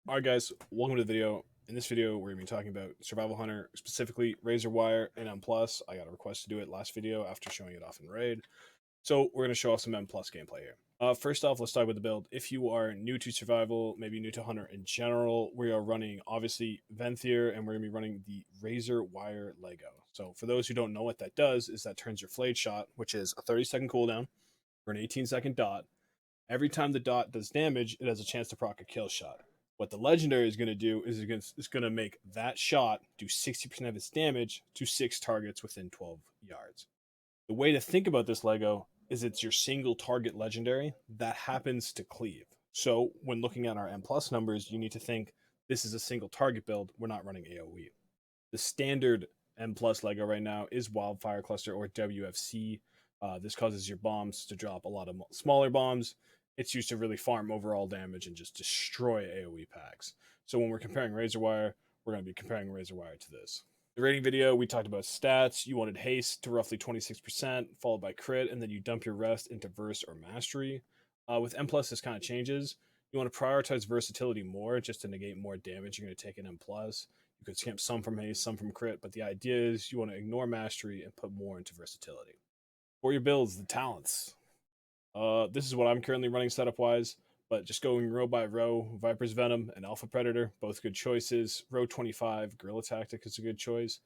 Alright guys, welcome to the video. In this video, we're going to be talking about Survival Hunter, specifically Razorwire and M+. I got a request to do it last video after showing it off in Raid. So we're going to show off some M+ gameplay here. First off, let's talk about the build. If you are new to Survival, maybe new to Hunter in general, we are running, obviously, Venthyr, and we're going to be running the Razorwire Lego. So for those who don't know what that does, is that turns your Flayed Shot, which is a 30-second cooldown, for an 18-second dot. Every time the dot does damage, it has a chance to proc a kill shot. What the legendary is going to do is it's going to make that shot do 60% of its damage to 6 targets within 12 yards. The way to think about this Lego is it's your single target legendary that happens to cleave. So when looking at our M plus numbers, you need to think this is a single target build. We're not running AoE. The standard M plus Lego right now is Wildfire Cluster or WFC. This causes your bombs to drop a lot of smaller bombs. It's used to really farm overall damage and just destroy AoE packs. So when we're comparing Razorwire, we're going to be comparing Razorwire to this. The rating video, we talked about stats. You wanted haste to roughly 26%, followed by crit, and then you dump your rest into verse or mastery. With M+, this kind of changes. You want to prioritize versatility more, just to negate more damage you're going to take in M+. You could skimp some from haste, some from crit, but the idea is you want to ignore mastery and put more into versatility. For your builds, the talents. This is what I'm currently running setup wise, but just going row by row, Viper's Venom and Alpha Predator, both good choices. Row 25, Guerrilla Tactic is a good choice.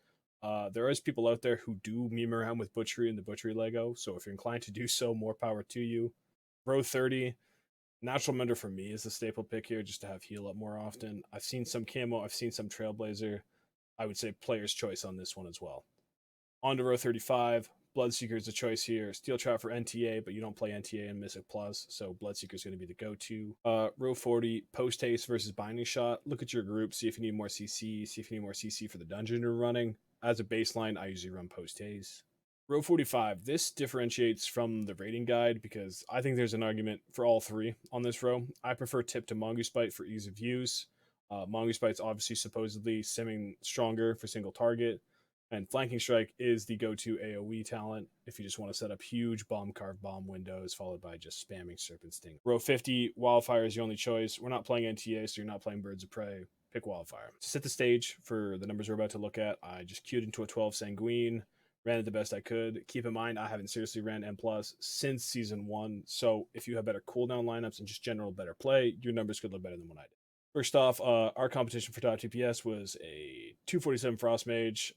There is people out there who do meme around with Butchery and the Butchery Lego, so if you're inclined to do so, more power to you. Row 30, Natural Mender for me is the staple pick here, just to have heal up more often. I've seen some Camo, I've seen some Trailblazer. I would say player's choice on this one as well. On to row 35, Bloodseeker is a choice here. Steel Trap for NTA, but you don't play NTA in Mythic Plus, so Bloodseeker is going to be the go-to. Row 40, Post Haste versus Binding Shot. Look at your group, see if you need more CC, see if you need more CC for the dungeon you're running. As a baseline, I usually run Post Haste. Row 45, this differentiates from the rating guide because I think there's an argument for all three on this row. I prefer Tip to Mongoose Bite for ease of use. Mongoose Bite's obviously supposedly simming stronger for single target. And Flanking Strike is the go-to AoE talent if you just want to set up huge bomb-carved bomb windows followed by just spamming Serpent Sting. Row 50, Wildfire is your only choice. We're not playing NTA, so you're not playing Birds of Prey. Pick Wildfire. To set the stage for the numbers we're about to look at, I just queued into a 12 Sanguine, ran it the best I could. Keep in mind, I haven't seriously ran M+, since Season 1, so if you have better cooldown lineups and just general better play, your numbers could look better than what I did. First off, our competition for top TPS was a 247 Frost Mage.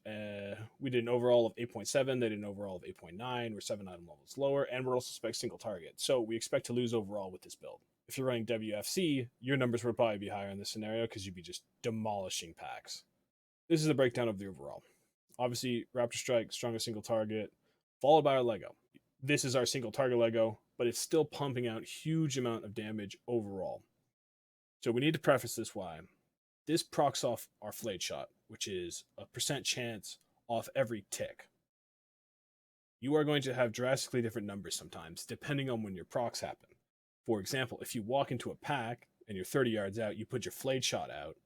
We did an overall of 8.7. They did an overall of 8.9. We're 7 item levels lower, and we're also spec single target. So we expect to lose overall with this build. If you're running WFC, your numbers would probably be higher in this scenario because you'd be just demolishing packs. This is a breakdown of the overall. Obviously, Raptor Strike, strongest single target, followed by our Lego. This is our single target Lego, but it's still pumping out huge amount of damage overall. So we need to preface this why. This procs off our Flayed Shot, which is a percent chance off every tick. You are going to have drastically different numbers sometimes, depending on when your procs happen. For example, if you walk into a pack and you're 30 yards out, you put your Flayed Shot out,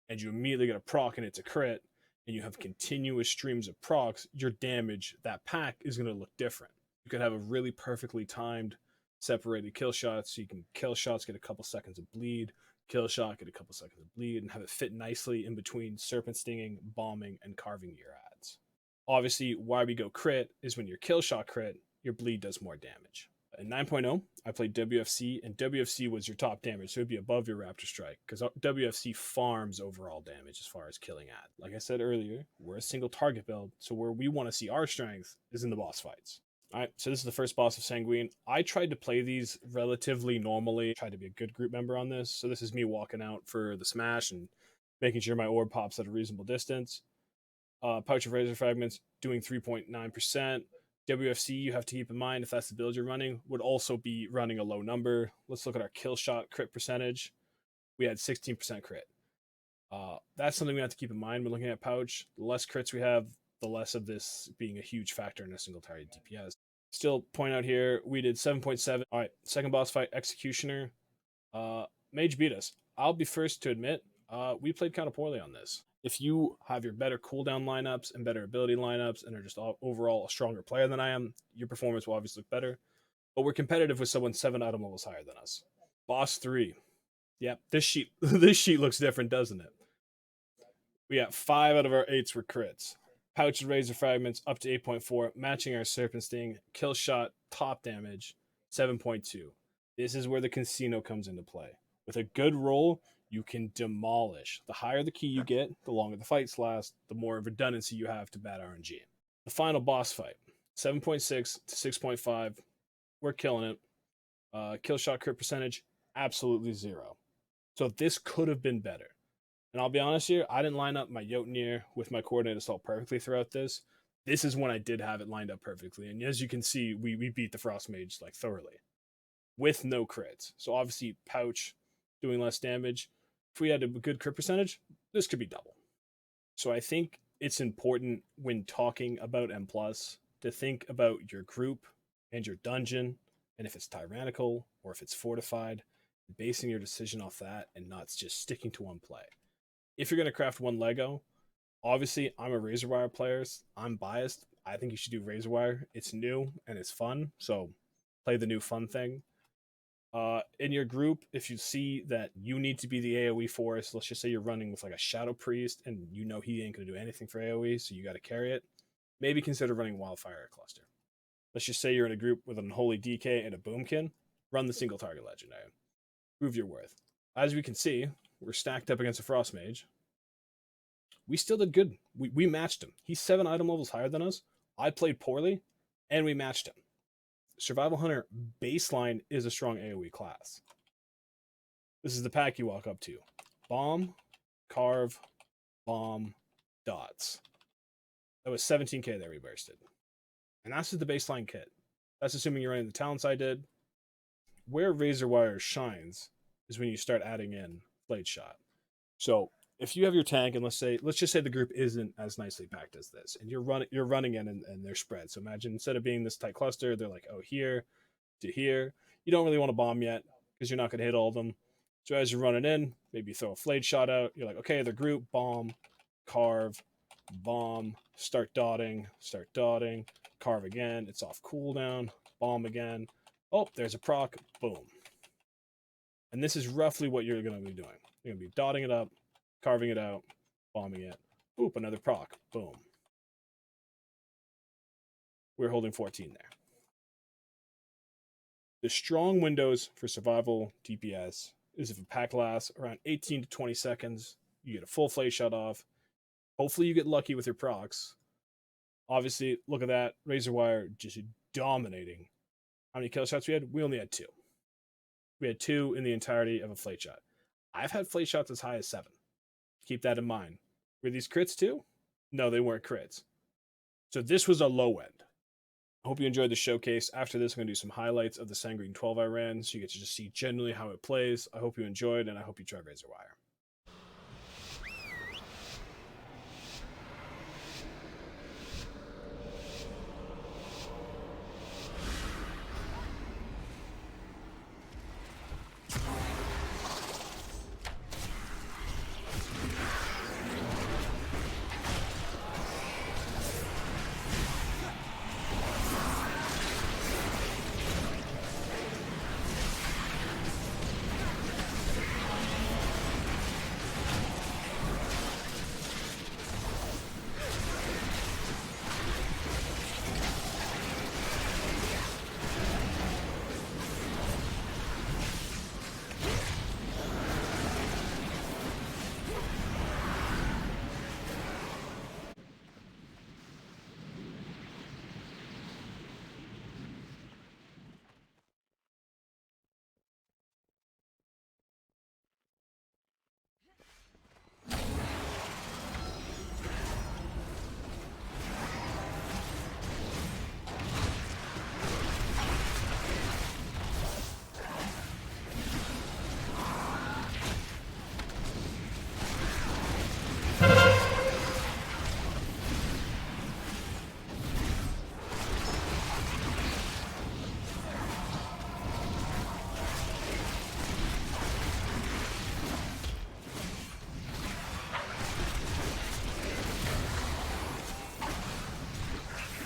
and you immediately get a proc and it's a crit, and you have continuous streams of procs, your damage, that pack, is going to look different. You could have a really perfectly timed separated kill shots, so you can kill shots, get a couple seconds of bleed, kill shot, get a couple seconds of bleed, and have it fit nicely in between serpent stinging, bombing, and carving your ads. Obviously, why we go crit is when your kill shot crit, your bleed does more damage. In 9.0, I played WFC, and WFC was your top damage, so it'd be above your Raptor Strike, because WFC farms overall damage as far as killing ad. Like I said earlier, we're a single target build, so where we want to see our strength is in the boss fights. Alright, so this is the first boss of Sanguine. I tried to play these relatively normally, tried to be a good group member on this, so this is me walking out for the smash and making sure my orb pops at a reasonable distance. Pouch of Razor Fragments doing 3.9%. WFC, you have to keep in mind, if that's the build you're running, would also be running a low number. Let's look at our kill shot crit percentage. We had 16% crit. That's something we have to keep in mind when looking at Pouch. The less crits we have, the less of this being a huge factor in a single target DPS. Still point out here, we did 7.7. All right, second boss fight, Executioner. Mage beat us. I'll be first to admit, we played kind of poorly on this. If you have your better cooldown lineups and better ability lineups and are just overall a stronger player than I am, your performance will obviously look better. But we're competitive with someone 7 item levels higher than us. Boss 3. Yep, this sheet this sheet looks different, doesn't it? We got 5 out of our 8s were crits. Pouch and Razor Fragments up to 8.4, matching our Serpent Sting. Kill Shot, top damage, 7.2. This is where the casino comes into play. With a good roll, you can demolish. The higher the key you get, the longer the fights last, the more redundancy you have to bad RNG. The final boss fight, 7.6 to 6.5. We're killing it. Kill Shot crit percentage, absolutely 0. So this could have been better. And I'll be honest here, I didn't line up my Jotnir with my Coordinate Assault perfectly throughout this. This is when I did have it lined up perfectly. And as you can see, we beat the Frost Mage like thoroughly with no crits. So obviously Pouch doing less damage. If we had a good crit percentage, this could be double. So I think it's important when talking about M+, to think about your group and your dungeon, and if it's tyrannical or if it's fortified, basing your decision off that and not just sticking to one play. If you're going to craft one Lego, obviously I'm a Razorwire player. I'm biased. I think you should do Razorwire. It's new and it's fun, so play the new fun thing. In your group, if you see that you need to be the AoE force, let's just say you're running with like a Shadow Priest and you know he ain't going to do anything for AoE, so you got to carry it, maybe consider running Wildfire Cluster. Let's just say you're in a group with an Unholy DK and a Boomkin, run the single target legendary. Prove your worth. As we can see, we're stacked up against a Frost Mage. We still did good. We matched him. He's 7 item levels higher than us. I played poorly, and we matched him. Survival Hunter baseline is a strong AoE class. This is the pack you walk up to. Bomb, Carve, Bomb, Dots. That was 17k that we bursted. And that's just the baseline kit. That's assuming you're running the talents I did. Where Razorwire shines is when you start adding in Blade Shot. So if you have your tank, and let's just say the group isn't as nicely packed as this, and you're running in and they're spread. So imagine instead of being this tight cluster, they're like, oh, here to here. You don't really want to bomb yet because you're not going to hit all of them. So as you're running in, maybe throw a Flayed Shot out. You're like, okay, the group, bomb, carve, bomb, start dotting, carve again. It's off cooldown, bomb again. Oh, there's a proc, boom. And this is roughly what you're going to be doing. You're going to be dotting it up, carving it out, bombing it. Oop, another proc. Boom. We're holding 14 there. The strong windows for survival DPS is if a pack lasts around 18 to 20 seconds, you get a full Flay Shot off. Hopefully you get lucky with your procs. Obviously, look at that. Razorwire just dominating. How many kill shots we had? We only had 2. We had 2 in the entirety of a Flay Shot. I've had Flay Shots as high as 7. Keep that in mind. Were these crits too? No, they weren't crits. So this was a low end. I hope you enjoyed the showcase. After this, I'm going to do some highlights of the Sanguine 12 I ran, so you get to just see generally how it plays. I hope you enjoyed, and I hope you try Razorwire.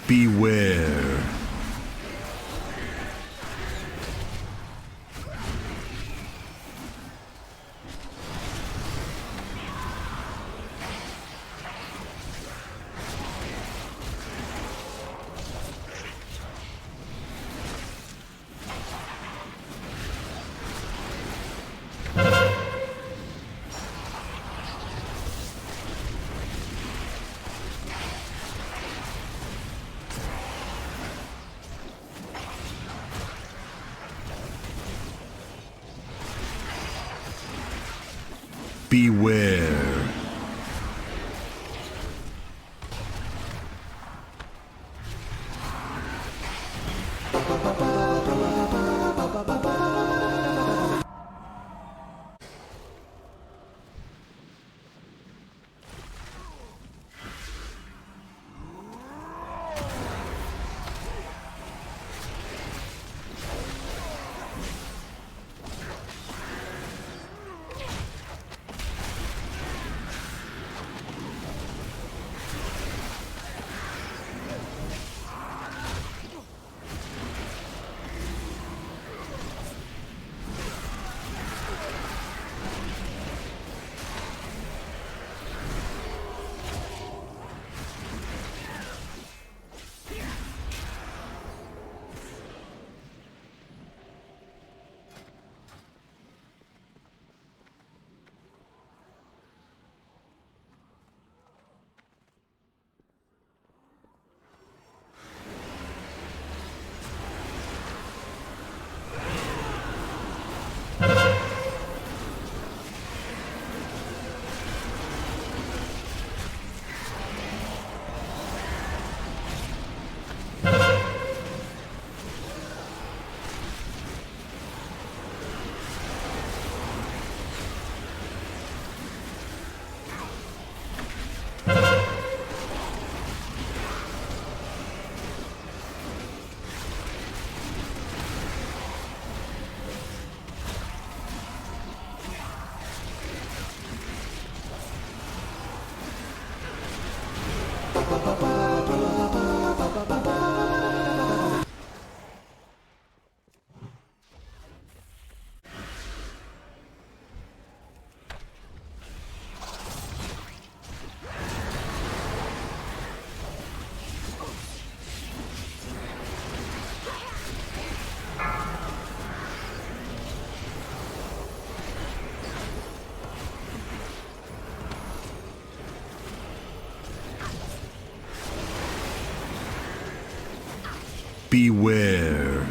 Beware. Beware. Beware.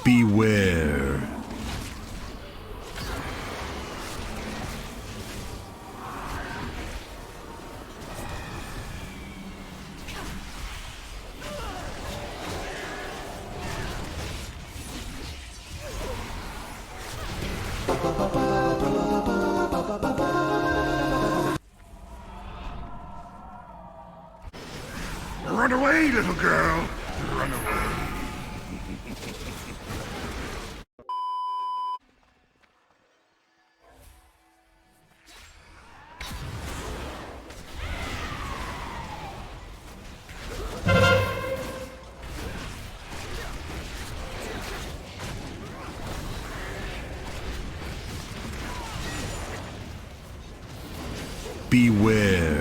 Beware. Run away, little girl. Run away. Beware.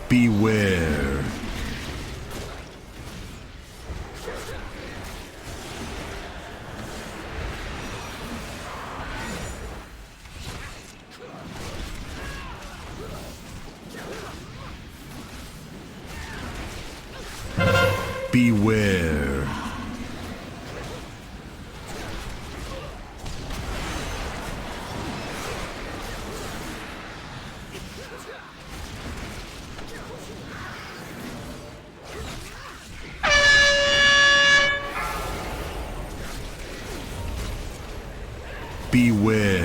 Beware. Beware. Beware.